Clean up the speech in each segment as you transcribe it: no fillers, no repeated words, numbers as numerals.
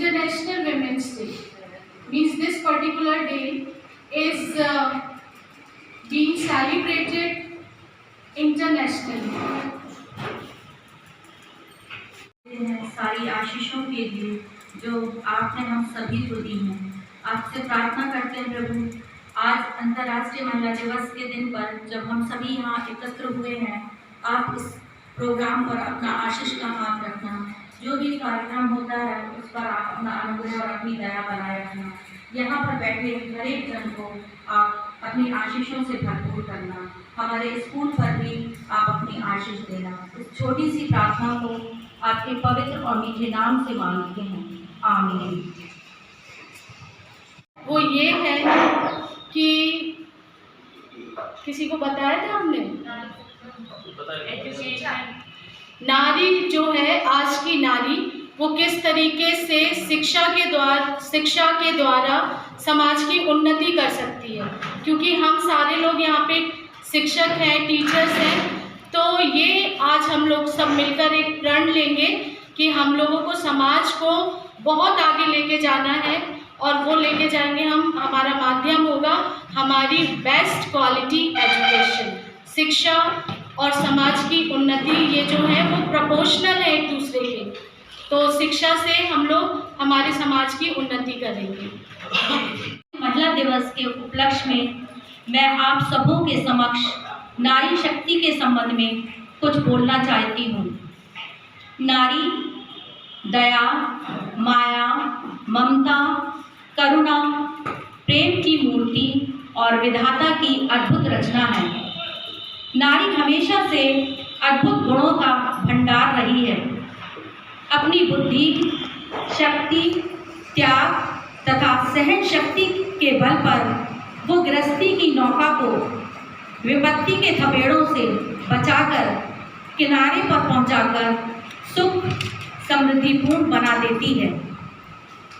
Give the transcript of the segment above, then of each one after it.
International Women's Day. Means this particular day is being celebrated internationally. सारी आशीषों के लिए जो आपने हम सभी को दी हैं, आपसे प्रार्थना करते हैं प्रभु, आज अंतर्राष्ट्रीय महिला दिवस के दिन पर जब हम सभी यहाँ एकत्र हुए हैं, आप इस प्रोग्राम पर अपना आशीष का हाथ रखना। जो भी कार्यक्रम होता है उस पर आप अपना अनुग्रह और अपनी दया बनाए रखना। यहाँ पर बैठे हर एक जन को आप अपनी आशीषों से भरपूर करना। हमारे स्कूल पर भी आप अपनी आशीष देना। इस छोटी सी प्रार्थना को आपके पवित्र और मीठे नाम से मांगते हैं, आमीन। वो ये है कि किसी को बताया था हमने, नारी जो है, आज की नारी वो किस तरीके से शिक्षा के द्वारा समाज की उन्नति कर सकती है। क्योंकि हम सारे लोग यहाँ पे शिक्षक हैं, टीचर्स हैं, तो ये आज हम लोग सब मिलकर एक प्रण लेंगे कि हम लोगों को समाज को बहुत आगे लेके जाना है और वो लेके जाएंगे हम। हमारा माध्यम होगा हमारी बेस्ट क्वालिटी एजुकेशन। शिक्षा और समाज की उन्नति ये जो है वो प्रोपोर्शनल है एक दूसरे के। तो शिक्षा से हम लोग हमारे समाज की उन्नति करेंगे। महिला दिवस के उपलक्ष्य में मैं आप सबों के समक्ष नारी शक्ति के संबंध में कुछ बोलना चाहती हूँ। नारी दया, माया, ममता, करुणा, प्रेम की मूर्ति और विधाता की अद्भुत रचना है। नारी हमेशा से अद्भुत गुणों का भंडार रही है। अपनी बुद्धि, शक्ति, त्याग तथा सहन शक्ति के बल पर वो गृहस्थी की नौका को विपत्ति के थपेड़ों से बचाकर किनारे पर पहुंचाकर सुख समृद्धिपूर्ण बना देती है।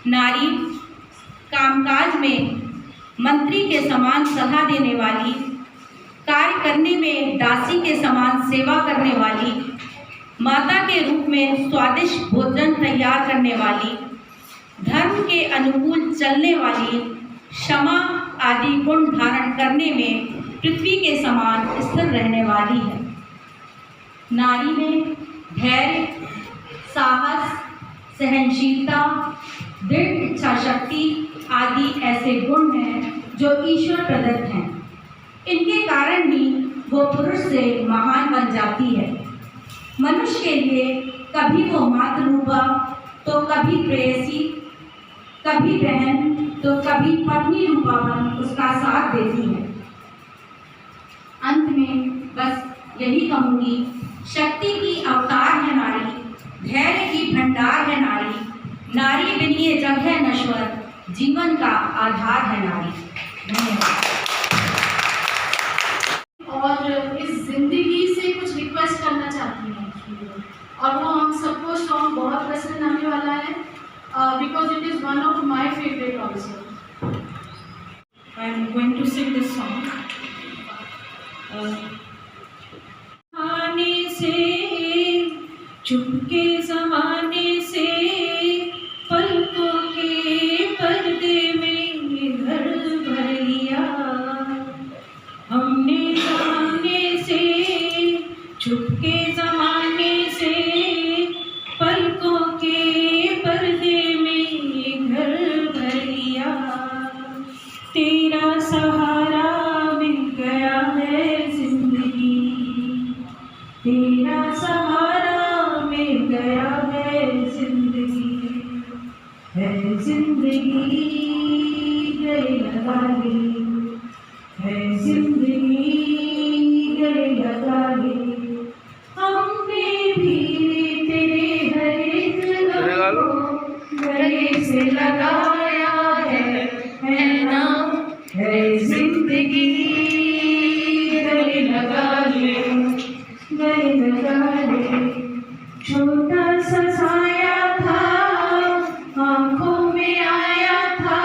नारी कामकाज में मंत्री के समान सलाह देने वाली, कार्य करने में दासी के समान सेवा करने वाली, माता के रूप में स्वादिष्ट भोजन तैयार करने वाली, धर्म के अनुकूल चलने वाली, क्षमा आदि गुण धारण करने में पृथ्वी के समान स्थिर रहने वाली है। नारी में धैर्य, साहस, सहनशीलता, दृढ़ इच्छा शक्ति आदि ऐसे गुण हैं जो ईश्वर प्रदत्त हैं। इनके कारण ही वो पुरुष से महान बन जाती है। मनुष्य के लिए कभी वो मातृरूपा, तो कभी प्रेयसी, कभी बहन, तो कभी पत्नी रूपा बन उसका साथ देती है। अंत में बस यही कहूँगी, शक्ति की अवतार है नारी, धैर्य की भंडार है नारी, नारी बिन ये जग है नश्वर, जीवन का आधार है नारी। धन्यवाद। और इस जिंदगी से कुछ रिक्वेस्ट करना चाहती हूँ और वो हम सबको सॉन्ग बहुत पसंद आने वाला है, because it is one of my favourite also. I am going to sing this song. आने से चुपके ज़माने से पलकों के पर्दे में घर भर लिया हमने। ज़माने से चुपके ज़माने से पलकों के पर्दे में घर भर लिया। तेरा सहारा मिल गया है जिंदगी, तेरा सहारा मिल गया है जिंदगी, है जिंदगी गले लगा ली, है जिंदगी गले लगा ली। हमने भी तेरे हर एक गम को गले से लगाया है ना, है जिंदगी गले लगा ले, गले लगा ले। छोटा सा साया था आँखों में आया था,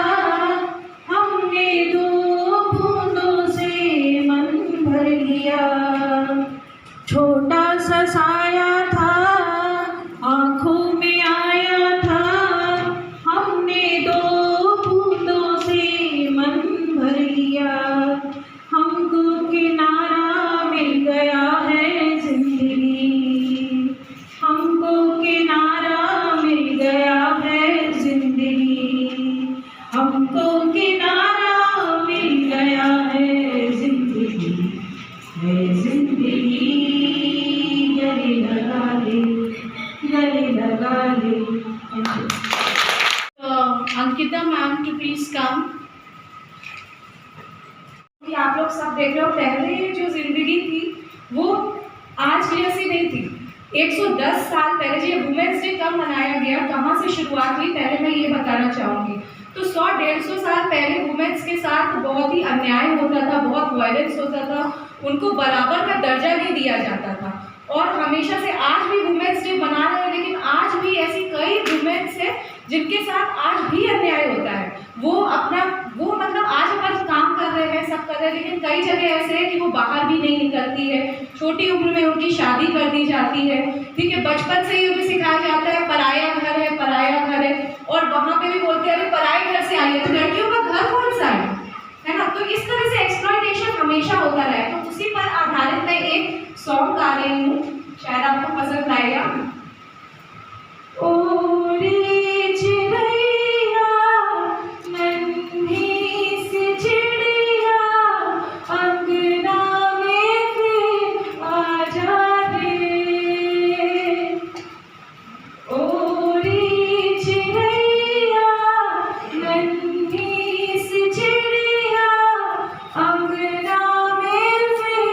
हमने दो बूंदों से मन भर लिया। छोटा सा साया था आँखों में आया था, Ankita ma'am to please come. कि आप लोग सब देख रहे हो, पहले जो जिंदगी थी वो आज की जैसी नहीं थी। 110 साल पहले जो वुमेन्स डे कब मनाया गया, कहाँ से शुरुआत हुई, पहले मैं ये बताना चाहूँगी। तो 100-150 साल पहले वुमेन्स के साथ बहुत ही अन्याय होता था, बहुत वायलेंस होता था, उनको बराबर का दर्जा नहीं दिया जाता था। और हमेशा से आज भी वुमेन्स डे मना रहे हैं, लेकिन आज भी ऐसी कई वुमेन्स हैं जिनके साथ आज भी अन्याय होता है। वो मतलब आज अपन काम कर रहे हैं, सब कर रहे हैं, लेकिन कई जगह ऐसे है कि वो बाहर भी नहीं निकलती है। छोटी उम्र में उनकी शादी कर दी जाती है, ठीक है। बचपन से ही उन्हें सिखाया जाता है पराया घर है, पराया घर है, और वहाँ पे भी बोलते हैं अरे पराए घर से आई है, तो लड़कियों का घर कौन सा है ना। तो इस तरह से एक्सप्लॉयटेशन हमेशा होता रहा है। तो उसी पर आधारित मैं एक सॉन्ग गा रही हूँ, शायद आपको पसंद आएगा। ओ रे चिड़ैया नन्ही सी चिड़िया, अंगना में फिर आ जा रे। ओ रे चिड़ैया नन्ही सी चिड़िया, अंगना में फिर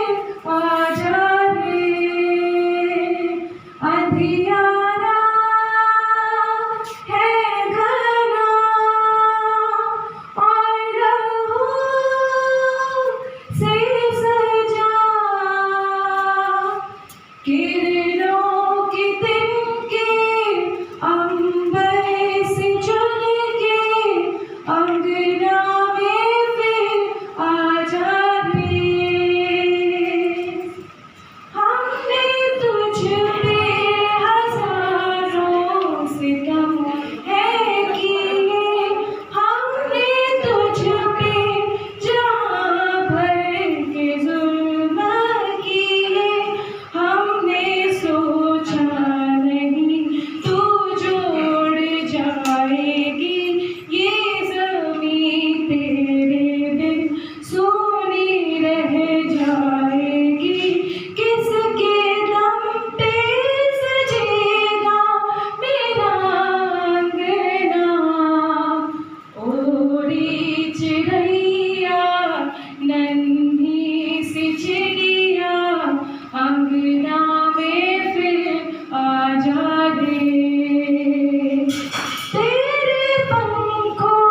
आ जा रे। अंधियारा है घना और लहू से सजा, किरणों की तिनके अंबर से चुन के, अंगना में फिर आ जा रे। हमने तुझ पे हजारों सितम है किए, हमने तुझ पे जहाँ भर के जुल्म किए, हमने सोचा नहीं तू जोड़ जाएगी ये ज़मीं, तेरे बिन सोनी रह जाएगी। किसके दम पे सजेगा मेरा अंगना, ओ रे चिड़ैया नन्ही सी चिड़िया, अंगना में फिर आ जा रे। तेरे पंखों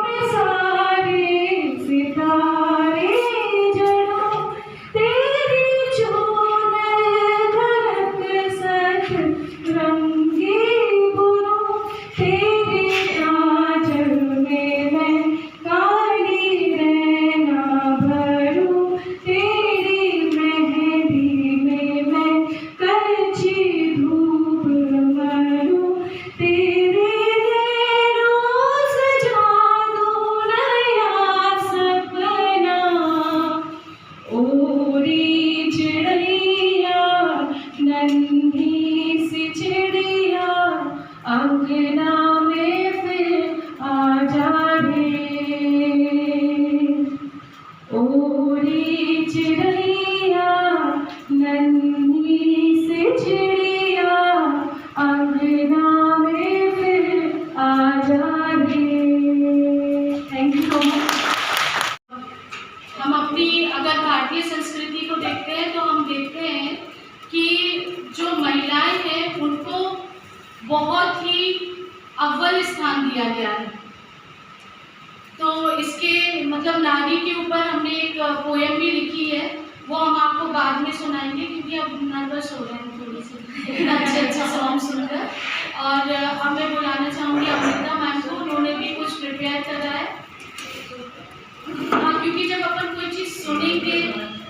में सारे सितारे जड़ों, तेरी चूनर धड़क सच रंगी बुनूं, तेरे आंचल में मैं काली रैना भरूं, तेरी मेहंदी में मैं कच्ची धूप मरूं, तेरे नैनों सजा दूं नया सपना। ओ रे चिड़ैया नन्ही सी चिड़िया, अंगना में फिर आ जा रे। ओ रे चिड़ैया नन्ही सी चिड़िया, अंगना में फिर आ जा रे। Thank you so much. हम अपनी अगर भारतीय संस्कृति को देखते हैं तो हम देखते हैं कि जो महिलाएं हैं उनको बहुत ही अव्वल स्थान दिया गया है। तो इसके मतलब नारी के ऊपर हमने एक पोएम भी लिखी है, वो हम आपको बाद में सुनाएंगे क्योंकि अब नर्वस हो रहे हैं थोड़ी सी इतना अच्छे सॉन्ग सुनकर। और अब मैं बुलाना चाहूँगी अमृता मैम को, उन्होंने भी कुछ प्रिपेयर करा है। हाँ, क्योंकि जब अपन कोई चीज़ सुनेंगे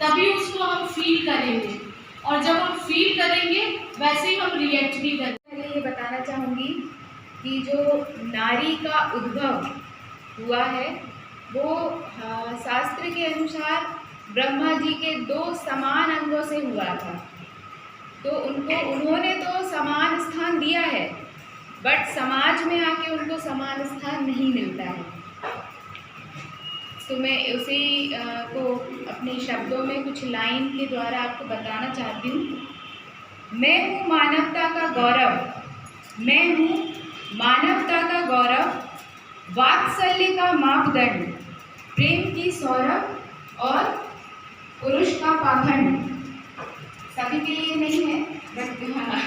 तभी उसको हम फील करेंगे, और जब हम फील करेंगे वैसे ही हम रिएक्ट भी करेंगे। मैं ये बताना चाहूँगी कि जो नारी का उद्भव हुआ है वो शास्त्र के अनुसार ब्रह्मा जी के 2 समान अंगों से हुआ था। तो उन्होंने तो समान स्थान दिया है, बट समाज में आके उनको समान स्थान नहीं मिलता है। तो मैं उसी को अपने शब्दों में कुछ लाइन के द्वारा आपको बताना चाहती हूँ। मैं हूँ मानवता का गौरव, मैं हूँ मानवता का गौरव, वात्सल्य का मापदंड, प्रेम की सौरभ और पुरुष का पाखंड। सभी के लिए नहीं है, बट हाँ,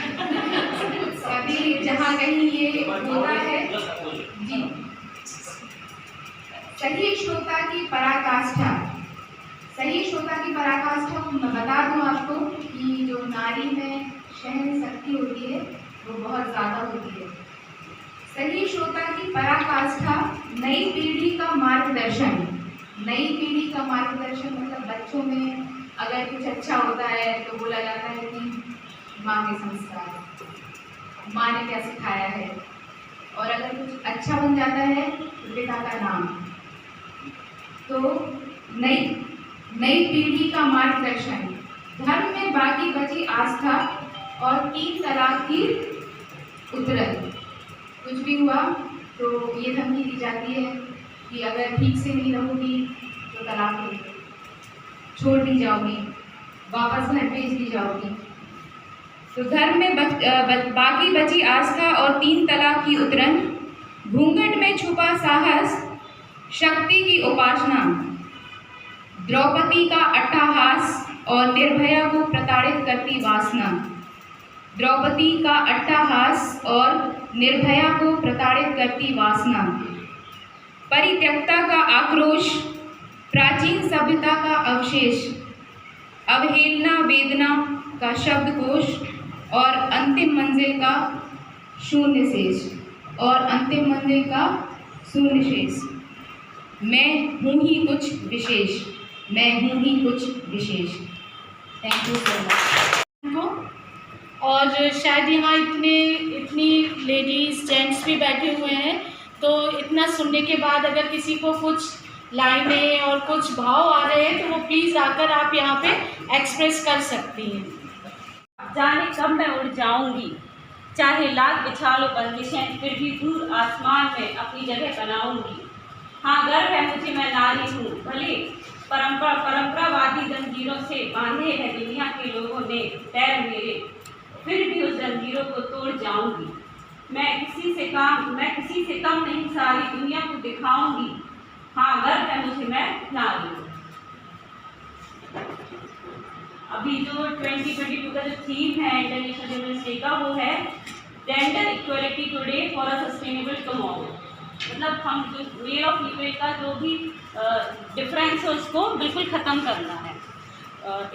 सभी जहाँ कहीं ये होता है जी। सही श्रोता की पराकाष्ठा, सही श्रोता की पराकाष्ठा मैं बता दूं आपको कि जो नारी में सहन शक्ति होती है वो बहुत ज़्यादा होती है। सही श्रोता की पराकाष्ठा, नई पीढ़ी का मार्गदर्शन। नई पीढ़ी का मार्गदर्शन मतलब बच्चों में अगर कुछ अच्छा होता है तो बोला जाता है कि माँ के संस्कार, माँ ने क्या सिखाया है, और अगर कुछ अच्छा बन जाता है तो पिता का नाम। तो नई पीढ़ी का मार्गदर्शन, धर्म में बाकी बची आस्था और 3 तलाक की उतरन। कुछ भी हुआ तो ये धमकी दी जाती है कि अगर ठीक से नहीं रहोगी तो तलाक हो, छोड़ दी जाओगी, वापस घर भेज दी जाओगी। तो धर्म में बाकी बची आस्था और 3 तलाक की उतरन, घूंघट में छुपा साहस, शक्ति की उपासना, द्रौपदी का अट्टहास और निर्भया को प्रताड़ित करती वासना। द्रौपदी का अट्टहास और निर्भया को प्रताड़ित करती वासना, परित्यक्ता का आक्रोश, प्राचीन सभ्यता का अवशेष, अवहेलना वेदना का शब्दकोश और अंतिम मंजिल का शून्य शेष, और अंतिम मंजिल का शून्य शेष। मैं हूँ ही कुछ विशेष, मैं हूँ ही कुछ विशेष। Thank you so much. और शायद यहाँ इतनी लेडीज़ जेंट्स भी बैठे हुए हैं, तो इतना सुनने के बाद अगर किसी को कुछ लाइनें और कुछ भाव आ रहे हैं तो वो प्लीज़ आकर आप यहाँ पे एक्सप्रेस कर सकती हैं। जाने कब मैं उड़ जाऊंगी, चाहे लाख बिछा लो बंदिशें, फिर भी दूर आसमान में अपनी जगह बनाऊंगी। हाँ, गर्व है मुझे, मैं नारी हूँ, भले परंपरावादी जंजीरों से बांधे है दुनिया के लोगों ने पैर मेरे, फिर भी उस जंजीरों को तोड़ जाऊंगी। मैं किसी से कम नहीं, सारी दुनिया को दिखाऊंगी। हाँ, गर्व है मुझे, मैं नारी हूँ। अभी जो 2022 का जो थीम है इंटरनेशनल वुमेन्स डे का, वो है gender equality today for a sustainable tomorrow. मतलब हम जो मेल और फीमेल का जो भी डिफरेंस है उसको बिल्कुल ख़त्म करना है।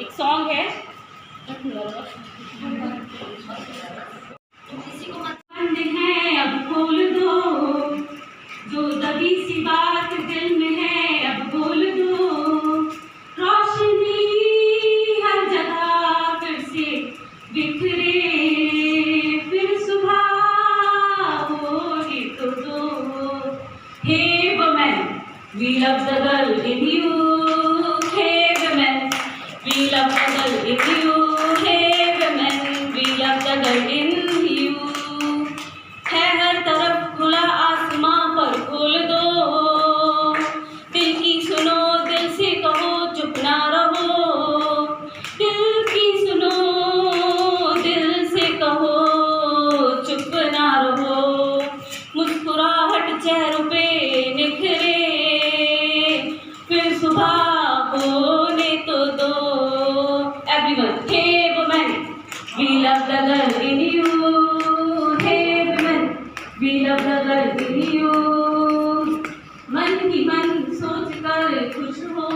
एक सॉन्ग है, बंद है अब खोल दो, जो दबी सी बात दिल में है अब बोल दो, रोशनी हर जगह फिर से बिखरे, फिर सुबह होगी तो दो। Hey woman, we love the girl in you. Hey woman, we love the girl in you. Hey woman, we love the girl in you. है हर तरफ खुला आसमां पर खोल दो, दिल की सुनो दिल से कहो चुप ना रहो, दिल की सुनो दिल से कहो चुप ना रहो, मुस्कुराहट चेहरों पे निखरे, फिर सुबह होने तो दो। Everyone, hey woman, we love the girl in you. Hey woman, we love the girl in you. मन ही मन सोच कर खुश हो,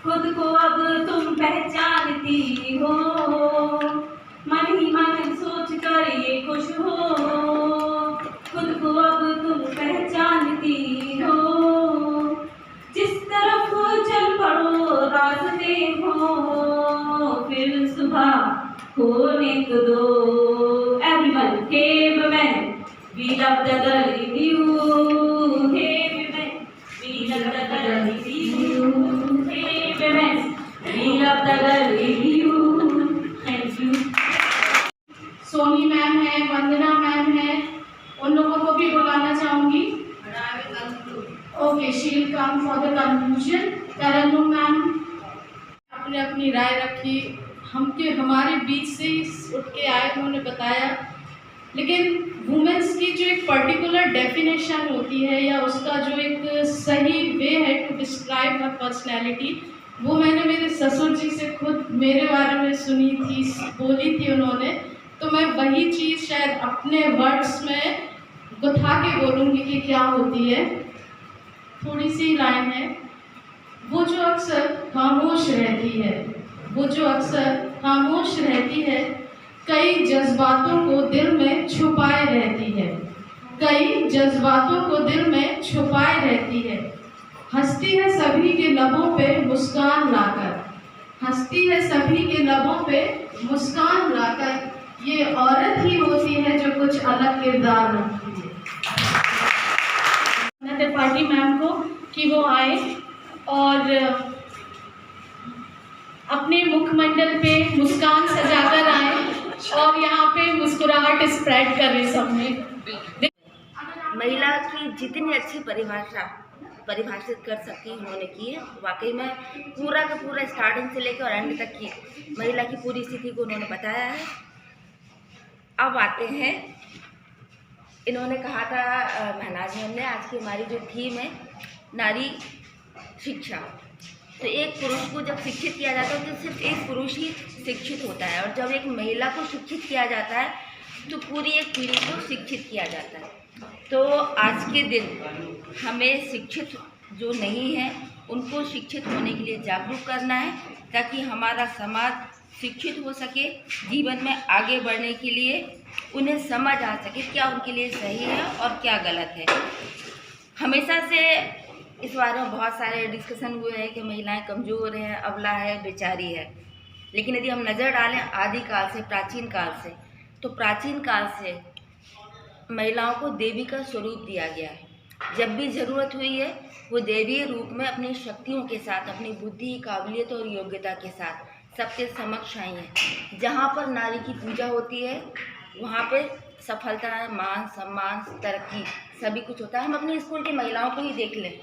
खुद को अब तुम पहचानती हो। मन ही मन सोच कर ये खुश हो, खुद को अब तुम पहचानती हो। जिस तरफ चल पड़ो रास्ते हो, फिर सुबह होने तो दो। Everyone, hey women, we love the girl in you. Hey women, we love the girl in you. Hey women, we love the girl in you. Thank you. Soni ma'am है, वंदना मैम है, उन लोगों को भी बुलाना चाहूँगी। Okay, she will come for the conclusion. Tarannum ma'am आपने अपनी राय रखी, हमारे बीच से ही उठ के आए, उन्होंने बताया, लेकिन वुमेन्स की जो एक पर्टिकुलर डेफिनेशन होती है या उसका जो एक सही वे है टू डिस्क्राइब हर पर्सनैलिटी, वो मैंने मेरे ससुर जी से खुद मेरे बारे में सुनी थी, बोली थी उन्होंने। तो मैं वही चीज़ शायद अपने वर्ड्स में गुथा के बोलूँगी कि क्या होती है। थोड़ी सी लाइन है। वो जो अक्सर खामोश रहती है, वो जो अक्सर खामोश रहती है, कई जज्बातों को दिल में छुपाए रहती है, कई जज्बातों को दिल में छुपाए रहती है। हंसती है सभी के लबों पे मुस्कान लाकर, हंसती है सभी के लबों पे मुस्कान लाकर। ये औरत ही होती है जो कुछ अलग किरदार रखती है। त्रिपाठी मैम को कि वो आए और अपने मुखमंडल पे मुस्कान सजाकर आए और यहाँ पे मुस्कुराहट स्प्रेड कर रहे सब में। महिला की जितनी अच्छी परिभाषित कर सकती उन्होंने की है। वाकई में पूरा का पूरा स्टार्टिंग से लेकर और एंड तक की महिला की पूरी स्थिति को उन्होंने बताया है। अब आते हैं, इन्होंने कहा था महनाज मैम ने, आज की हमारी जो थीम है नारी शिक्षा। तो एक पुरुष को जब शिक्षित किया जाता है तो सिर्फ एक पुरुष ही शिक्षित होता है, और जब एक महिला को शिक्षित किया जाता है तो पूरी एक पीढ़ी को शिक्षित किया जाता है। तो आज के दिन हमें शिक्षित जो नहीं है उनको शिक्षित होने के लिए जागरूक करना है, ताकि हमारा समाज शिक्षित हो सके, जीवन में आगे बढ़ने के लिए उन्हें समझ आ सके क्या उनके लिए सही है और क्या गलत है। हमेशा से इस बारे में बहुत सारे डिस्कशन हुए हैं कि महिलाएं कमज़ोर हैं, अबला है, बेचारी है। लेकिन यदि हम नज़र डालें आदिकाल से, प्राचीन काल से, तो प्राचीन काल से महिलाओं को देवी का स्वरूप दिया गया है। जब भी ज़रूरत हुई है वो देवी रूप में अपनी शक्तियों के साथ, अपनी बुद्धि, काबिलियत और योग्यता के साथ सबके समक्ष आई हैं। जहाँ पर नारी की पूजा होती है वहाँ पे सफलता, मान सम्मान, तरक्की सभी कुछ होता है। हम अपने स्कूल की महिलाओं को ही देख लें,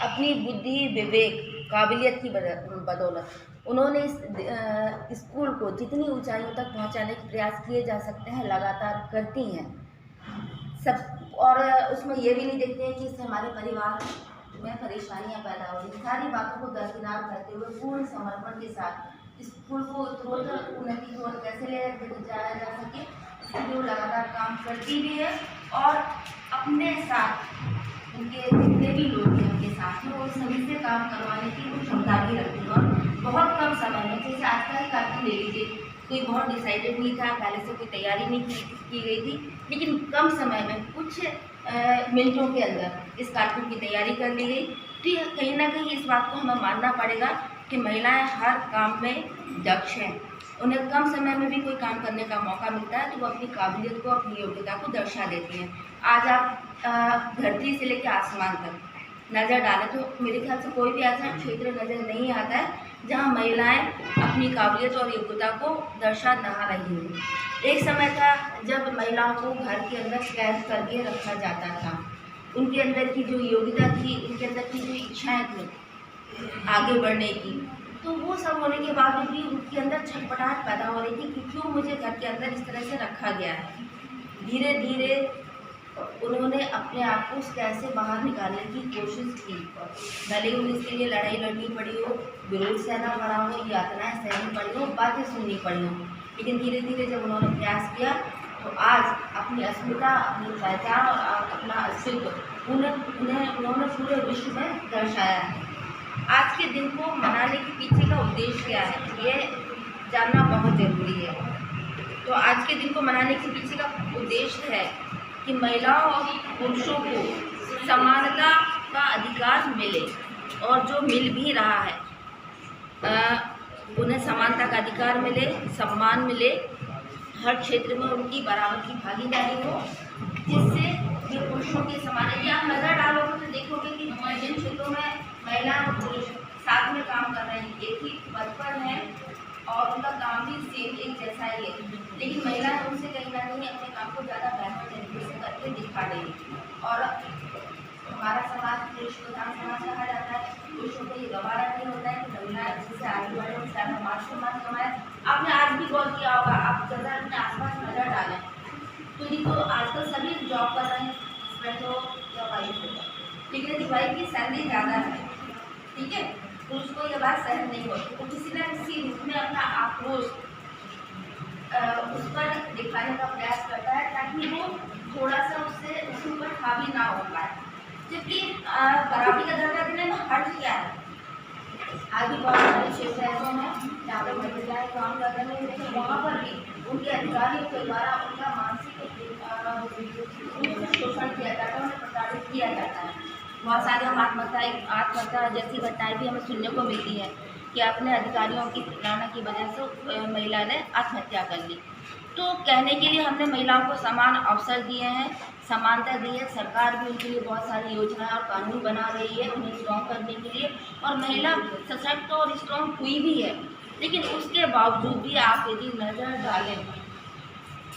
अपनी बुद्धि, विवेक, काबिलियत की बदौलत उन्होंने इस स्कूल को जितनी ऊंचाइयों तक पहुंचाने के प्रयास किए जा सकते हैं लगातार करती हैं सब। और उसमें ये भी नहीं देखते हैं कि इससे हमारे परिवार में परेशानियां पैदा हो रही। सारी बातों को दरकिनार करते हुए पूर्ण समर्पण के साथ स्कूल को उत्तरोत्तर उन्नति की ओर कैसे ले जाया जा सके इसके लिए लगातार काम करती भी है, और अपने साथ उनके जितने भी लोग हैं उनके साथ में वो सभी से काम करवाने की वो क्षमता भी रखती है। और बहुत कम समय में, जैसे आज का ही कार्यक्रम ले लीजिए, कोई बहुत डिसाइडेड नहीं था, पहले से कोई तैयारी नहीं की गई थी, लेकिन कम समय में कुछ मिनटों के अंदर इस कार्यक्रम की तैयारी कर ली गई। तो कहीं ना कहीं इस बात को हमें मानना पड़ेगा कि महिलाएं हर काम में दक्ष हैं। उन्हें कम समय में भी कोई काम करने का मौका मिलता है तो वो अपनी काबिलियत को, अपनी योग्यता को दर्शा देती हैं। आज आप धरती से लेकर आसमान तक नज़र डालें तो मेरे ख्याल से कोई भी ऐसा क्षेत्र नज़र नहीं आता है जहां महिलाएं अपनी काबिलियत और योग्यता को दर्शा ना रही हैं। एक समय था जब महिलाओं को घर के अंदर कैद करके रखा जाता था। उनके अंदर की जो योग्यता थी, उनके अंदर की जो इच्छाएँ थी आगे बढ़ने की, तो वो सब होने के बाद भी उनके अंदर छटपटाहट पैदा हो रही थी कि क्यों मुझे घर के अंदर इस तरह से रखा गया है। धीरे धीरे उन्होंने अपने आप को कैसे बाहर निकालने की कोशिश की, भले उन्हें इसके लिए लड़ाई लड़नी पड़ी हो, विरोध सहना पड़ा हो, यातनाएं सहनी पड़ी हो, बातें सुननी पड़ी हो, लेकिन धीरे धीरे जब उन्होंने प्रयास किया तो आज अपनी अस्मिता, अपनी पहचान और अपना अस्तित्व उन्होंने पूरे विश्व में दर्शाया है। आज के दिन को मनाने के पीछे का उद्देश्य क्या है, ये जानना बहुत ज़रूरी है। तो आज के दिन को मनाने के पीछे का उद्देश्य है कि महिलाओं और पुरुषों को समानता का अधिकार मिले, और जो मिल भी रहा है उन्हें समानता का अधिकार मिले, सम्मान मिले, हर क्षेत्र में उनकी बराबर की भागीदारी हो, जिससे ये पुरुषों के समान है। आप नज़र डालोगे तो देखोगे कि जिन क्षेत्रों में महिला और पुरुष साथ में काम कर रहे हैं, एक ही पद पर हैं और उनका काम भी सेम एक जैसा ही है, लेकिन महिला उनसे कहीं ना कहीं अपने काम को ज़्यादा बेहतर तरीके से करके दिखा रही है। और हमारा समाज पुरुष प्रधान समाज कहा जाता है, पुरुषों को ये गवारा नहीं होता है कि महिला जिससे आगे बढ़े उसका मान सम्मान कमाए। आपने आज भी गौर किया होगा, आप ज़रा अपने आसपास नजर डालें क्योंकि तो आजकल सभी जॉब कर रहे हैं, हस्बैंड हो या वाइफ हो, लेकिन वाइफ की सैलरी ज़्यादा है, ठीक है, तो उसको ये बात सहन नहीं होती, तो किसी न किसी रूप में अपना आक्रोश उस पर दिखाने का प्रयास करता है ताकि वो थोड़ा सा उसके ऊपर हावी ना हो पाए। जबकि बराबरी का दर्जा देने में हर्ज क्या है? आज भी बहुत सारे क्षेत्र ऐसे हैं जहाँ पर महिलाएं काम कर रहे हैं, लेकिन वहाँ पर भी उनके अधिकारियों के द्वारा उनका मानसिक शोषण किया जाता है, उन्हें प्रताड़ित किया जाता है। बहुत सारी हम आत्महत्या जैसी घटनाएं भी हमें सुनने को मिलती है कि अपने अधिकारियों की प्रेरणा की वजह से महिला ने आत्महत्या कर ली। तो कहने के लिए हमने महिलाओं को समान अवसर दिए हैं, समानता दी है, सरकार भी उनके लिए बहुत सारी योजनाएं और कानून बना रही है उन्हें स्ट्रॉन्ग करने के लिए, और महिला सशक्त और स्ट्रॉन्ग हुई भी है। लेकिन उसके बावजूद भी आप यदि नज़र डालें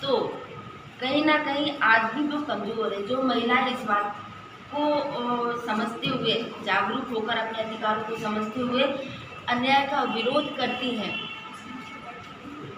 तो कहीं ना कहीं आज भी वो कमज़ोर है। जो महिलाएं इस बात को समझते हुए, जागरूक होकर अपने अधिकारों को समझते हुए अन्याय का विरोध करती हैं,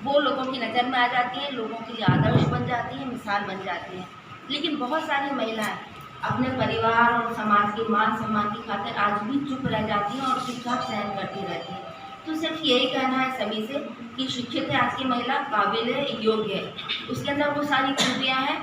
वो लोगों की नज़र में आ जाती हैं, लोगों के लिए आदर्श बन जाती हैं, मिसाल बन जाती हैं। लेकिन बहुत सारी महिलाएं अपने परिवार और समाज के मान सम्मान की खातिर आज भी चुप रह जाती हैं और चुपचाप सहन करती रहती हैं। तो सिर्फ यही कहना है सभी से कि शिक्षित है आज की महिला, काबिल है, योग्य है, उसके अंदर वो सारी खूबियाँ हैं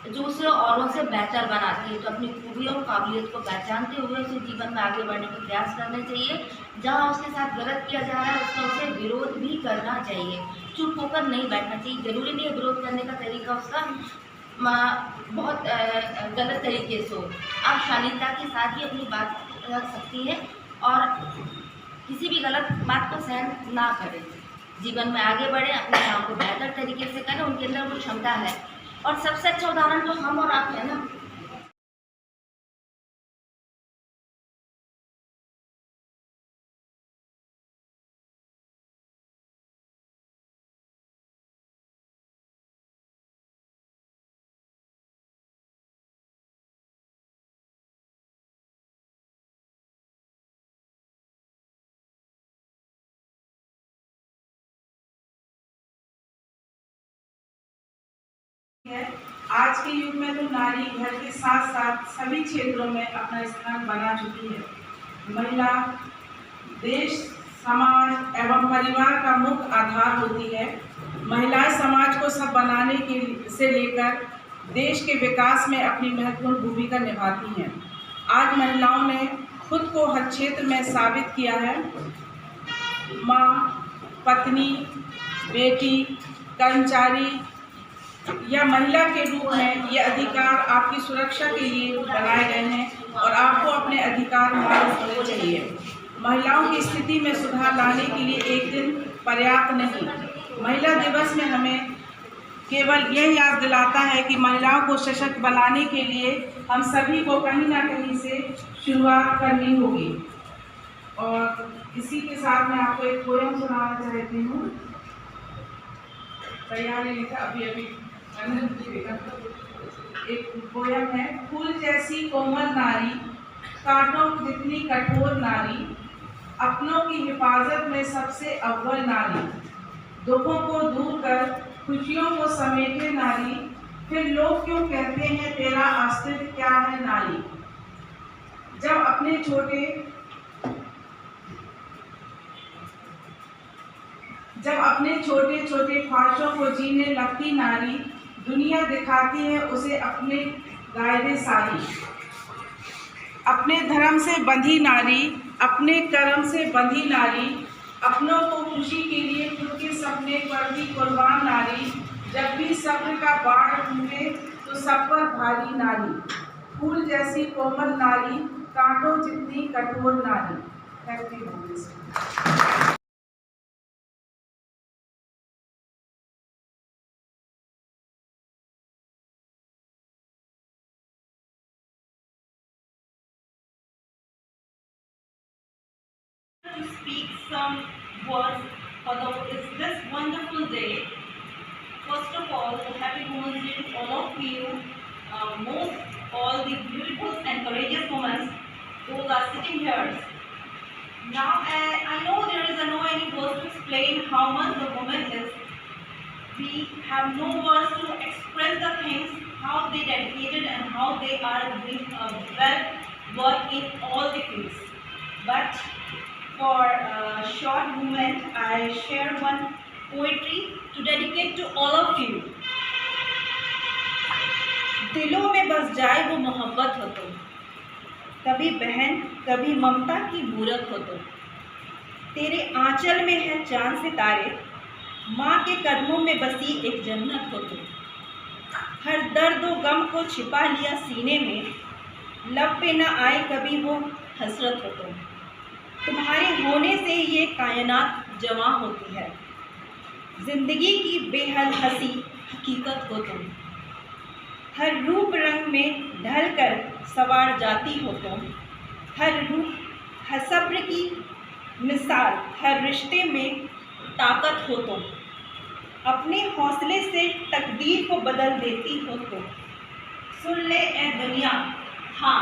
जो उसे औरों से बेहतर बनाती है। तो अपनी खूबी और काबिलियत को पहचानते हुए उसे जीवन में आगे बढ़ने का प्रयास करना चाहिए। जहाँ उसके साथ गलत किया जा रहा है उसका उसे विरोध भी करना चाहिए, चुप होकर नहीं बैठना चाहिए। ज़रूरी नहीं है विरोध करने का तरीका उसका बहुत गलत तरीके से हो, आप शालीनता के साथ ही अपनी बात रख सकती है और किसी भी गलत बात को सहन ना करें, जीवन में आगे बढ़े, अपने काम को बेहतर तरीके से करें, उनके अंदर वो क्षमता है। और सबसे अच्छा उदाहरण तो हम और आप हैं ना। आज के युग में तो नारी घर के साथ साथ सभी क्षेत्रों में अपना स्थान बना चुकी है। महिला देश, समाज एवं परिवार का मुख्य आधार होती है। महिलाएं समाज को सब बनाने के से लेकर देश के विकास में अपनी महत्वपूर्ण भूमिका निभाती हैं। आज महिलाओं ने खुद को हर क्षेत्र में साबित किया है। माँ, पत्नी, बेटी, कर्मचारी या महिला के रूप में ये अधिकार आपकी सुरक्षा के लिए बनाए गए हैं और आपको अपने अधिकार मालूम होने चाहिए। महिलाओं की स्थिति में सुधार लाने के लिए एक दिन पर्याप्त नहीं। महिला दिवस में हमें केवल यह याद दिलाता है कि महिलाओं को सशक्त बनाने के लिए हम सभी को कहीं ना कहीं से शुरुआत करनी होगी। और इसी के साथ मैं आपको एक पोयम सुनाना चाहती हूँ। तैयार है लिखा अभी एक पोयम है। फूल जैसी कोमल नारी, कांटों जितनी कठोर नारी, अपनों की हिफाजत में सबसे अव्वल नारी, दुखों को दूर कर खुशियों को समेटे नारी, फिर लोग क्यों कहते हैं तेरा अस्तित्व क्या है नारी। जब अपने छोटे छोटे ख्वाहिशों को जीने लगती नारी, दुनिया दिखाती है उसे अपने दायरे सारी। अपने धर्म से बंधी नारी, अपने कर्म से बंधी नारी, अपनों को खुशी के लिए खुद के सपने पर भी कुर्बान नारी, जब भी सब्र का बाढ़ टूटे तो सब पर भारी नारी। फूल जैसी कोमल नारी, कांटों जितनी कठोर नारी। Thank you. To speak some words for this wonderful day. First of all, a happy Women's Day to all of you, all the beautiful and courageous women who are sitting here. Now, I know there is no any words to explain how much the woman is We have no words to express the things how they dedicated and how they are doing well work in all the fields. But for a short moment, I share one poetry to dedicate to all of you. दिलों में बस जाए वो मोहब्बत हो तुम, कभी बहन कभी ममता की मूरत हो तुम। तेरे आंचल में है चांद सितारे, माँ के कदमों में बसी एक जन्नत हो तुम। हर दर्द व गम को छिपा लिया सीने में, लब पे न आए कभी वो हसरत हो तुम। तुम्हारे होने से ये कायनात जवां होती है, जिंदगी की बेहद हंसी हकीकत हो तुम। हर रूप रंग में ढल कर सवार जाती हो तुम, हर रूप हर सब्र की मिसाल, हर रिश्ते में ताकत हो तुम। अपने हौसले से तकदीर को बदल देती हो तुम। सुन ले ए दुनिया, हाँ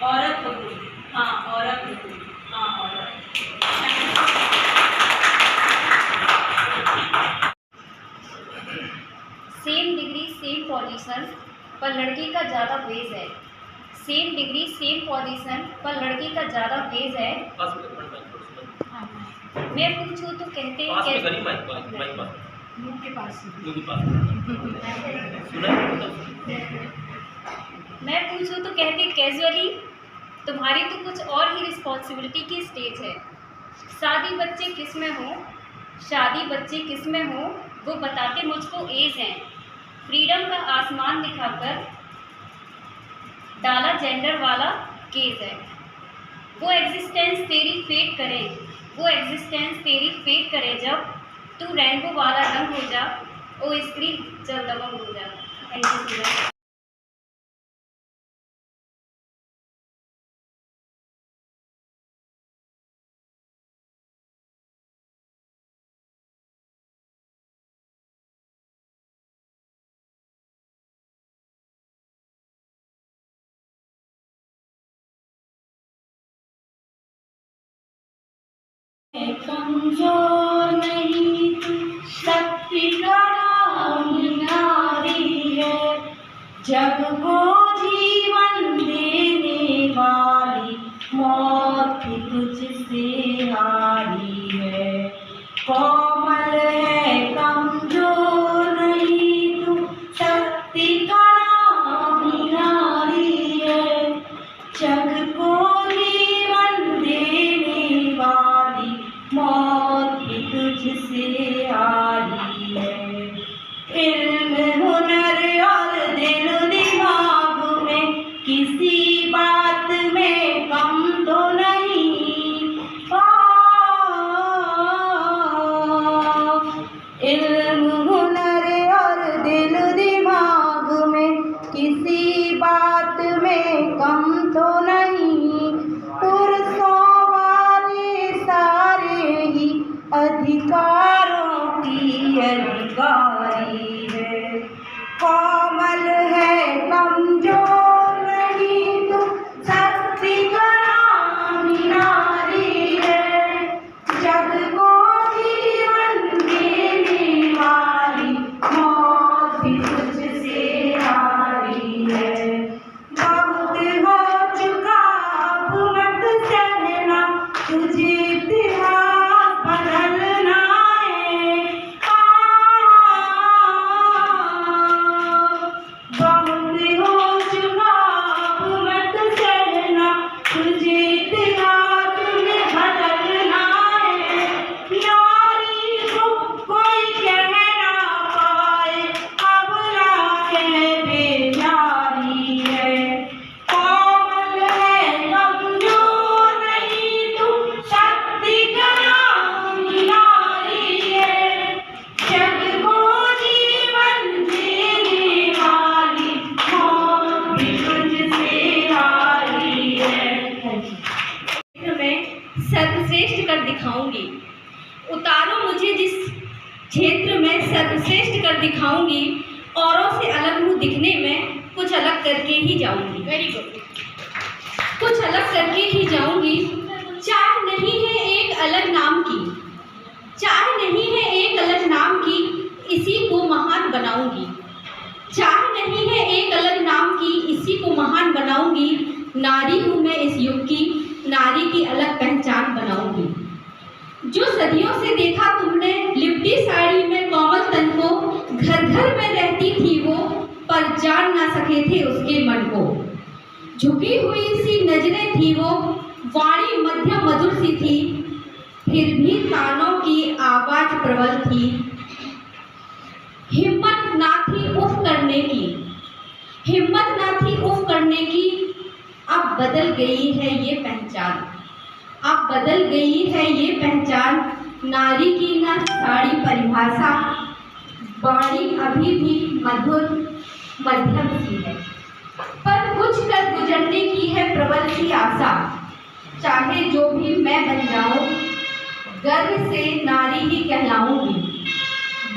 औरत हो तुम, हाँ औरत हो तुम, हाँ औरत। सेम डिग्री सेम पोजीशन पर लड़की का ज़्यादा वेज है। सेम डिग्री सेम पोजीशन पर लड़की का ज़्यादा वेज है। मैं पूछूं तो कहते हैं मुंह के पास मैं पूछूं तो कहते कैजुअली तुम्हारी तो कुछ और ही रिस्पॉन्सिबिलिटी की स्टेज है। शादी बच्चे किस में हो, शादी बच्चे किस में हो वो बताते मुझको एज हैं। फ्रीडम का आसमान दिखाकर डाला जेंडर वाला केस है। वो एग्जिस्टेंस तेरी फेट करे, वो एग्जिस्टेंस तेरी फेट करे, जब तू रेनबो वाला रंग हो जा, ओ स्त्री जब दबंग हो जा। Thank you. कमजोर नहीं तू शक्ति का नारी है, जग को जीवन देने वाली मौत भी तुझसे हारी है। कोमल है कमजोर नहीं तू शक्ति का नारी है, जग को जीवन देने वाली मौत भी तुझसे हारी है। इल्म हुनर और दिल दिमाग में किसी बात में कम तो नहीं। इल्म हुनर और दिल दिमाग में किसी बात में कम तो नहीं। पुरुषों वाले सारे ही अधिकारों की अधिकारी है। कोमल है कमजोर नहीं तू शक्ति का नारी है, जग को जीवन देने वाली मौत भी तुझसे हारी है। बहुत हो चुका अब मत सहना, तुझे इतिहास बदलना है। बहुत हो चुका अब मत सहना, तुझे इतिहास में बदलना है। नारी को कोई कह ना पाए, अबला है बेचारी है। कोमल है कमजोर नहीं तू शक्ति का नारी है, जग को जीवन देने वाली मौत भी तुझसे हारी है। में सर्वश्रेष्ठ कर दिखाऊंगी, उतारो मुझे जिस क्षेत्र में सर्वश्रेष्ठ कर दिखाऊंगी, औरों से अलग हूँ दिखने में, कुछ अलग करके ही जाऊंगी। Very good. कुछ अलग करके ही जाऊंगी। चाह नहीं है एक अलग नाम की, चाह नहीं है एक अलग नाम की, इसी को महान बनाऊंगी। चाह नहीं है एक अलग नाम की, इसी को महान बनाऊंगी। नारी हूँ मैं इस युग की, नारी की अलग पहचान बनाऊंगी। जो सदियों से देखा तुमने लिपटी साड़ी में कोमल तन को, घर घर में रहती थी वो, पर जान ना सके थे उसके मन को। झुकी हुई सी नजरें थी वो, वाणी मध्यम मधुर सी थी, फिर भी कानों की आवाज प्रबल थी। हिम्मत ना थी उफ करने की, हिम्मत ना थी उफ करने की। अब बदल गई है ये पहचान, अब बदल गई है ये पहचान। नारी की ना साड़ी परिभाषा, वाणी अभी भी मधुर मध्यम सी है, पर कुछ कर गुजरने की है प्रबल सी आशा। चाहे जो भी मैं बन जाऊं, गर्व से नारी ही कहलाऊंगी,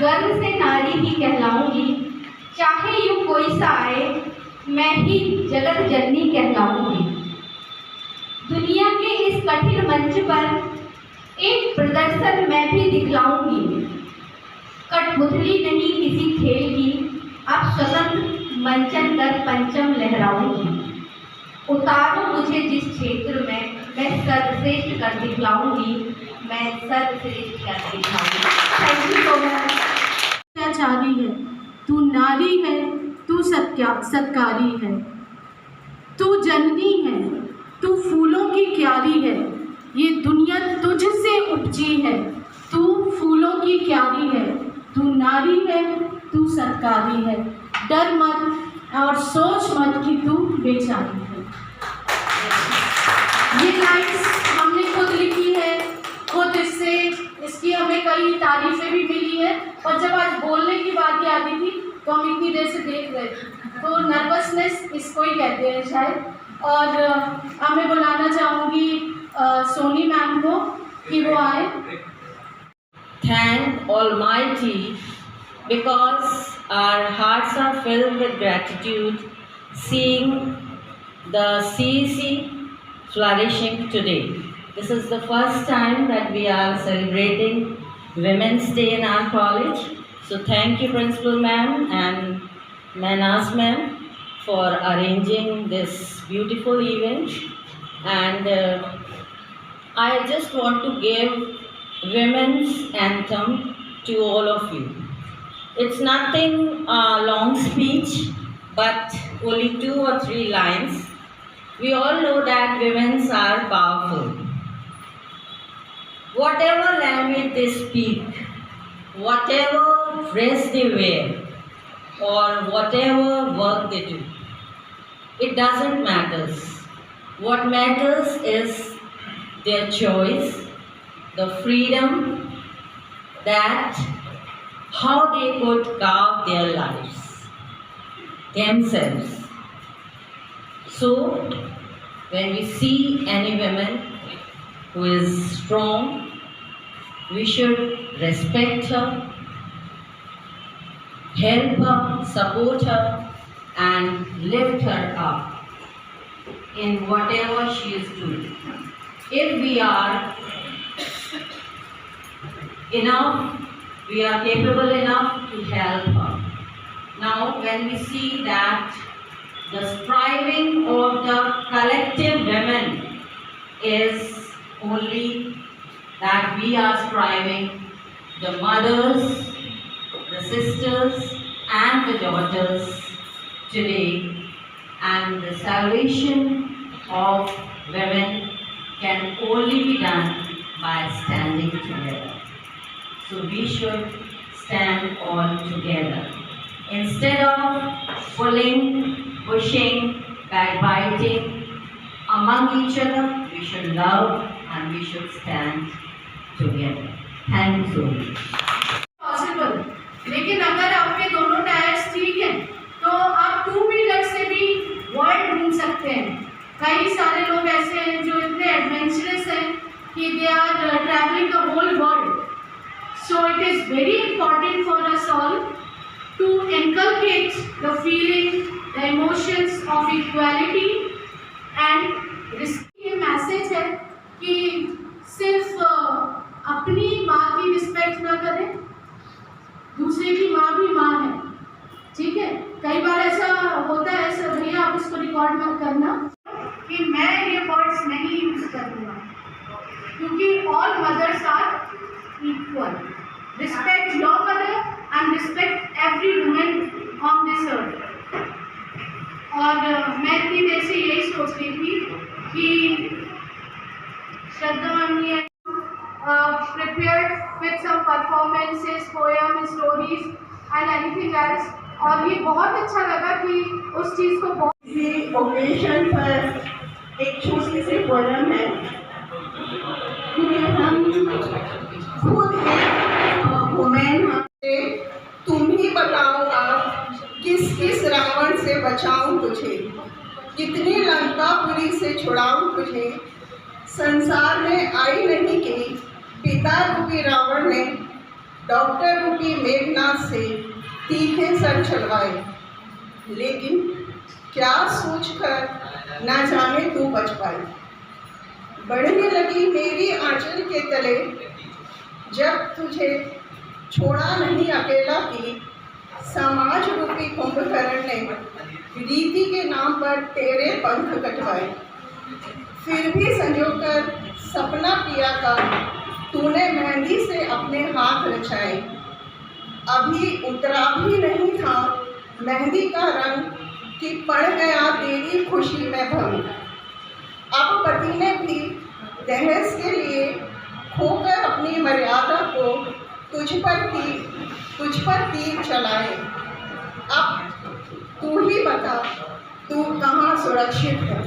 गर्व से नारी ही कहलाऊंगी। चाहे यूं कोई सा आए, मैं ही जगत जननी कहलाऊंगी। दुनिया के इस कठिन मंच पर एक प्रदर्शन मैं भी दिखलाऊंगी। कठपुतली नहीं किसी खेल की, अब स्वतंत्र मंचन कर पंचम लहराऊंगी। उतारो मुझे जिस क्षेत्र में, मैं सर्वश्रेष्ठ कर दिखलाऊंगी, मैं सर्वश्रेष्ठ कर दिखलाऊंगी। Thank you so much. अत्याचारी है, तू नारी है, तू सत्कारी है, तू जननी है, तू फूलों की क्यारी है। ये दुनिया तुझसे उपजी है, तू फूलों की क्यारी है, तू नारी है, तू सत्कारी है। डर मत और सोच मत कि तू बेचारी है। ये लाइन्स हमने खुद लिखी है, खुद इसकी हमें कई तारीफें भी मिली है। और जब आज बोलने की बात आती थी तो हम इतनी देर से देख रहे थे, तो नर्वसनेस इसको ही कहते हैं शायद। और अब मैं बुलाना चाहूँगी सोनी मैम को कि वो आए। Thank Almighty because our hearts are filled with gratitude seeing the CEC flourishing today. This is the first time that we are celebrating Women's Day in our college. So thank you Principal Ma'am and Manas Ma'am for arranging this beautiful event. And I just want to give Women's Anthem to all of you. It's nothing long speech, but only 2 or 3 lines. We all know that women are powerful. Whatever language they speak, whatever dress they wear, or whatever work they do, it doesn't matter. What matters is their choice, the freedom, that how they could carve their lives themselves. So when we see any woman who is strong, we should respect her, help her, support her, and lift her up in whatever she is doing. If we are enough, we are capable enough to help her. Now, when we see that the striving of the collective women is only that we are striving, the mothers, the sisters, and the daughters today, and the salvation of women can only be done by standing together. So we should stand all together. Instead of pulling, pushing, backbiting among each other, we should love and we should stand together. Thank you so much. Possible, लेकिन अगर आपके दोनों tyres ठीक हैं तो आप 2 wheeler से भी वर्ल्ड घूम सकते हैं। कई सारे लोग ऐसे हैं जो इतने एडवेंचरस हैं कि they are travelling the whole world. So it is very important for us all to inculcate the feeling, the emotions of equality and ये मैसेज है कि सिर्फ अपनी माँ की रिस्पेक्ट ना करें, दूसरे की कि मैं ये वर्ड्स नहीं यूज करूँगा, क्योंकि all mothers are equal. Respect your mother and respect every women on this earth. और मैं इतनी देर से यही सोच रही थी कि श्रद्धा ma'am prepared with some performances, poems, stories and anything else. और ये बहुत अच्छा लगा कि उस चीज़ को बहुत किसी ओकेशन पर एक छोटी सी पोएम है, क्योंकि हम खुद वुमेन हैं. तुम ही बताओ आप किस किस रावण से बचाऊं तुझे, कितनी लंकापुरी से छुड़ाऊं तुझे. संसार में आई नहीं कि पिता रूपी रावण ने डॉक्टर रूपी मेघनाथ से तीखे सर चलवाए. लेकिन क्या सोचकर ना जाने तू बच पाई. बढ़ने लगी मेरी आंचल के तले जब तुझे छोड़ा नहीं अकेला की. समाज रूपी कुंभकर्ण ने रीति के नाम पर तेरे पंख कटवाए. फिर भी संजोकर सपना पिया का तूने मेहंदी से अपने हाथ रचाए. अभी उतरा भी नहीं था मेहंदी का रंग कि पड़ गया तेरी खुशी में भंग. अब पति ने भी दहेज के लिए खोकर अपनी मर्यादा को तुझ पर तीर चलाए. अब तू ही बता तू कहाँ सुरक्षित है,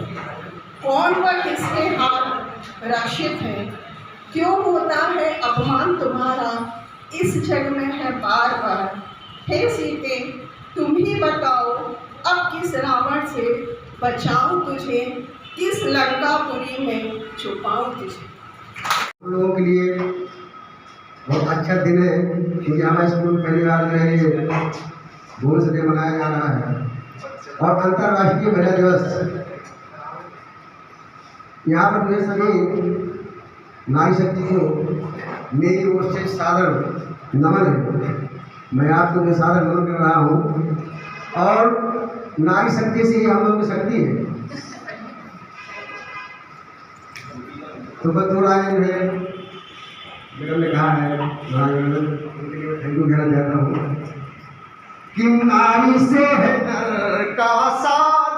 कौन व किसके हाथ रक्षित है. क्यों होता है अपमान तुम्हारा इस जग में है बार बार. हे सीते तुम ही बताओ अब किस रावण से बचाऊं तुझे, किस लंकापुरी में छुपाऊं तुझे. हम लोगों के लिए बहुत अच्छा दिन है, क्योंकि हमारा स्कूल पहली बार जो है ये वुमेन्स डे मनाया जा रहा है. और अंतर्राष्ट्रीय महिला दिवस, यहाँ पर मुझे सभी नारी शक्ति को मेरी ओर से सादर नमन है. मैं आपको जो सादर नमन कर रहा हूँ. और नारी शक्ति से ही हम लोग की शक्ति है. तो बतौर आए जो है मैडम ने कहा है, उनके लिए थैंक यू कहना चाहता हूँ कि नारी से है नर का साथ,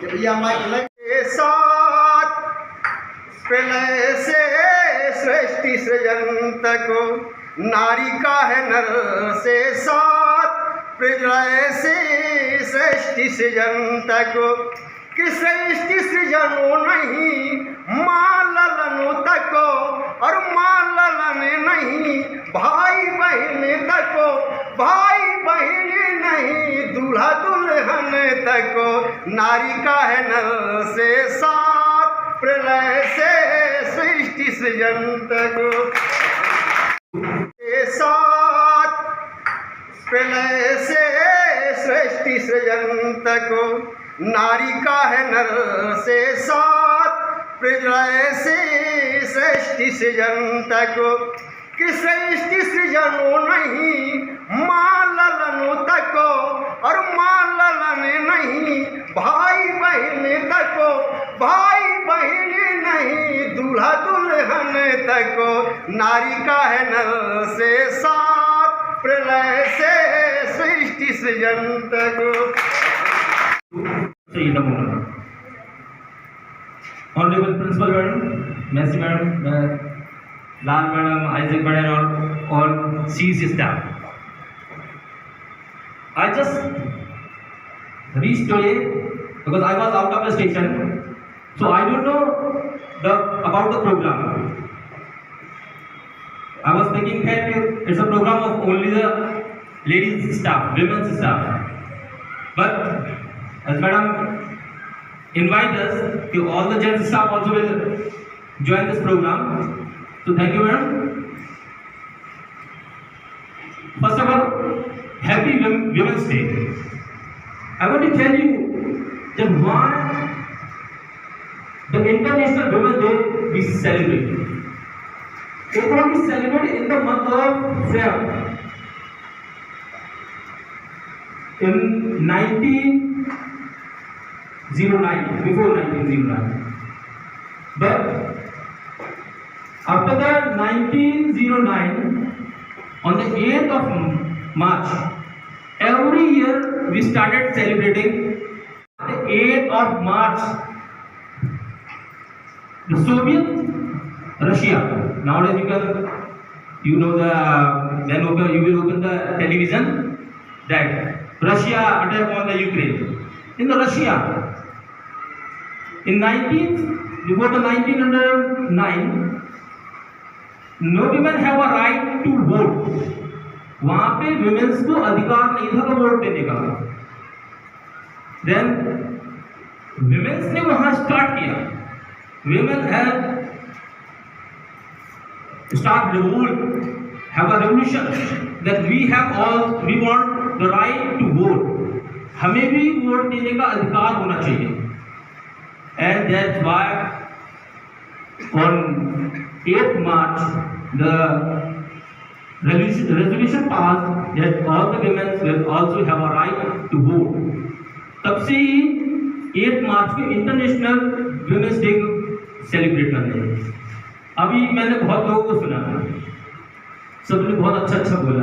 भैया माइक के साथ प्रलय से सृष्टि सृजन तक. नारी का है नर से साथ प्रलय से सृष्टि सृजन तक. कि सृष्टि सृजनो नहीं माँ ललनो तक, और माँ ललन नहीं भाई बहन तक, भाई बहन नहीं दूल्हा दुल्हन तक. नारी का है नर से साथ प्रलय से सृष्टि सृजन तक. साथ प्रलय से सृष्टि सृजन तक. नारी का है नर से साथ प्रलय से सृष्टि सृजन तक. कि सृष्टि सृजनो नहीं माँ ललनो तक, और माँ ललन नहीं भाई बहन तक, भाई बहन नहीं दूल्हा दुल्हन तक. नारी का है नर से साथ प्रलय से सृष्टि सृजन तक. Honourable principal madam, Massey madam, Lal madam, Isaac madam और CEC staff. I just reached today because I was out of the station, so I don't know about the program. I was thinking that it's a program of only the ladies staff, women's staff. But as madam invite us, all the gents staff also will join this program. So thank you, madam. First of all, happy Women's Day. I want to tell you that why the International Women's Day we celebrate. It was celebrated in the month of February. In 1909, before 1909. But after the 1909, on the 8th of March, every year we started celebrating the 8th of March. The Soviet Russia. Nowadays you know you will open the television that Russia attack on the Ukraine. In the Russia, before the 1909, no women have a right to vote. वहाँ पे women's को अधिकार नहीं था vote देने का. Then women's ने वहाँ स्टार्ट किया. Women have start revolt, have a revolution that we want the right to vote. हमें भी वोट देने का अधिकार होना चाहिए. And that's why on 8th March the resolution passed that all the women will also have a right to vote. तब से ही 8 मार्च को इंटरनेशनल वुमेन्स डे सेलिब्रेट करते हैं. अभी मैंने बहुत लोगों को सुना, सबने बहुत अच्छा बोला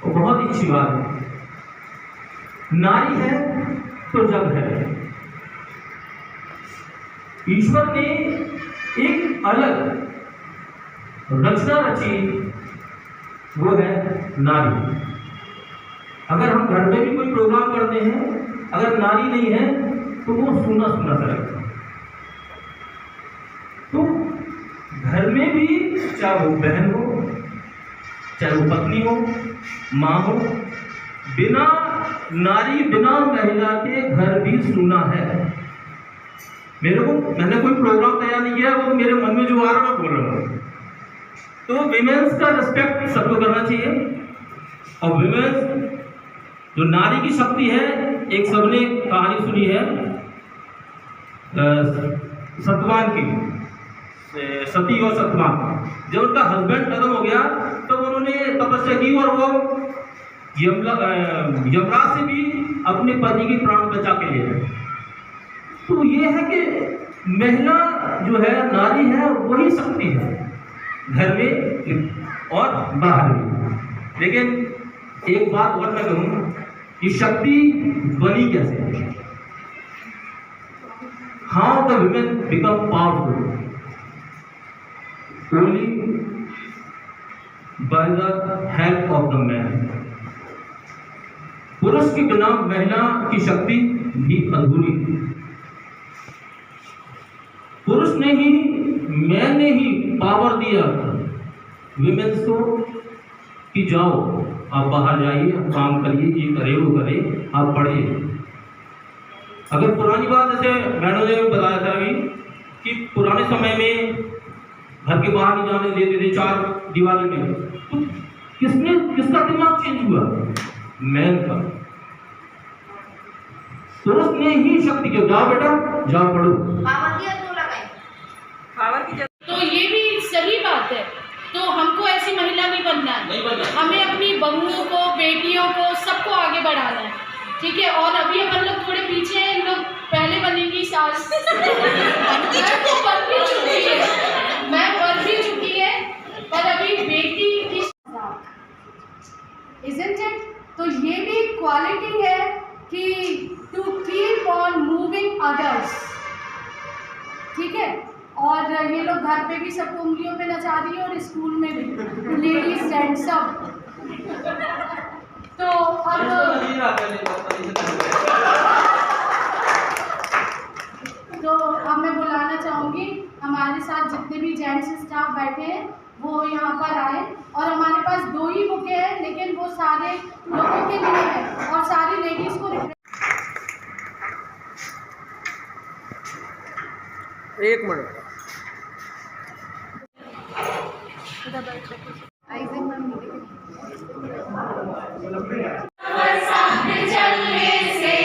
और बहुत अच्छी बात है. नारी है तो जग है. ईश्वर ने एक अलग रचना रची, वो है नारी. अगर हम घर में भी कोई प्रोग्राम करते हैं, अगर नारी नहीं है तो वो सुना सा लगता. तो घर में भी चाहे वो बहन हो, चाहे वो पत्नी हो, माँ हो, बिना नारी बिना महिला के घर भी सुना है. मैंने कोई प्रोग्राम तैयार नहीं किया, वो मेरे मन में जो आ रहा है मैं बोल रहा हूँ. तो विमेंस का रिस्पेक्ट सबको करना चाहिए. और विमेंस जो नारी की शक्ति है, एक सबने कहानी सुनी है सतवान की, सती और सतवान. जब उनका हस्बैंड खत्म हो गया तो उन्होंने तपस्या की और वो यमराज से भी अपने पति की प्राण बचा के लिए. तो ये है कि महिला जो है, नारी है, वही शक्ति है घर में और बाहर में. लेकिन एक बात और मैं कहूँ कि शक्ति बनी कैसे? How the women become powerful? Only by the help of the man. पुरुष के बिना महिला की शक्ति भी अधूरी. पुरुष ने ही, मैन ने ही पावर दिया विमेंस को कि जाओ आप बाहर जाइए, आप काम करिए, ये करे वो करे, आप पढ़िए. अगर पुरानी बात, जैसे मैडम ने बताया था अभी कि पुराने समय में घर के बाहर नहीं जाने देते थे 4 दीवारी में, तो किसका दिमाग चेंज हुआ? मैन का. तो उसने ही शक्ति के, जाओ बेटा जाओ पढ़ो. तो ये भी सही बात है. तो हमको ऐसी महिला नहीं बनना है. हमें अपनी बहुओं को, बेटियों को, सबको आगे बढ़ाना है. ठीक है. और अभी अपन लोग थोड़े पीछे हैं. इन लोग पहले बनेंगी सास. मैं बन भी चुकी है पर अभी बेटी की. Isn't it? तो ये भी क्वालिटी है कि to keep on moving others. ठीक है. और ये लोग घर पे भी सबको उंगलियों पे नचा रही है और स्कूल में भी लेडीज जेंट सब. तो अब मैं बुलाना चाहूँगी हमारे साथ जितने भी जेंट्स स्टाफ बैठे हैं वो यहाँ पर आए. और हमारे पास 2 ही बुके हैं, लेकिन वो सारे लोगों के लिए है और सारी लेडीज़ को. एक मिनट. चलने से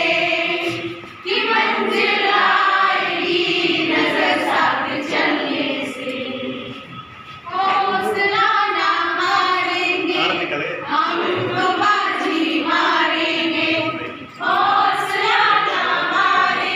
कि मंजिल आएगी, नजर साथ चलने से. हौसला ना हारेंगे हम तो बाजी मारेंगे. हौसला ना हारेंगे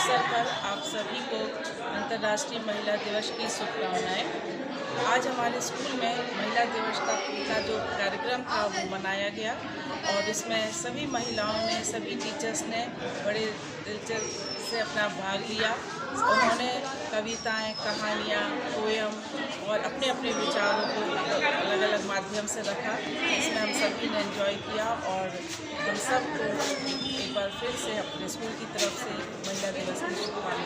अवसर पर आप सभी को अंतर्राष्ट्रीय महिला दिवस की शुभकामनाएं। आज हमारे स्कूल में महिला दिवस का जो कार्यक्रम था वो मनाया गया और इसमें सभी महिलाओं ने, सभी टीचर्स ने बड़े दिलचस्प से अपना भाग लिया। उन्होंने कविताएं, कहानियाँ, पोयम और अपने अपने विचारों को अलग अलग माध्यम से रखा, इसमें हम सभी ने एंजॉय किया और हम सबको एक बार फिर से अपने स्कूल की तरफ से महिला दिवस की शुभकामनाएं।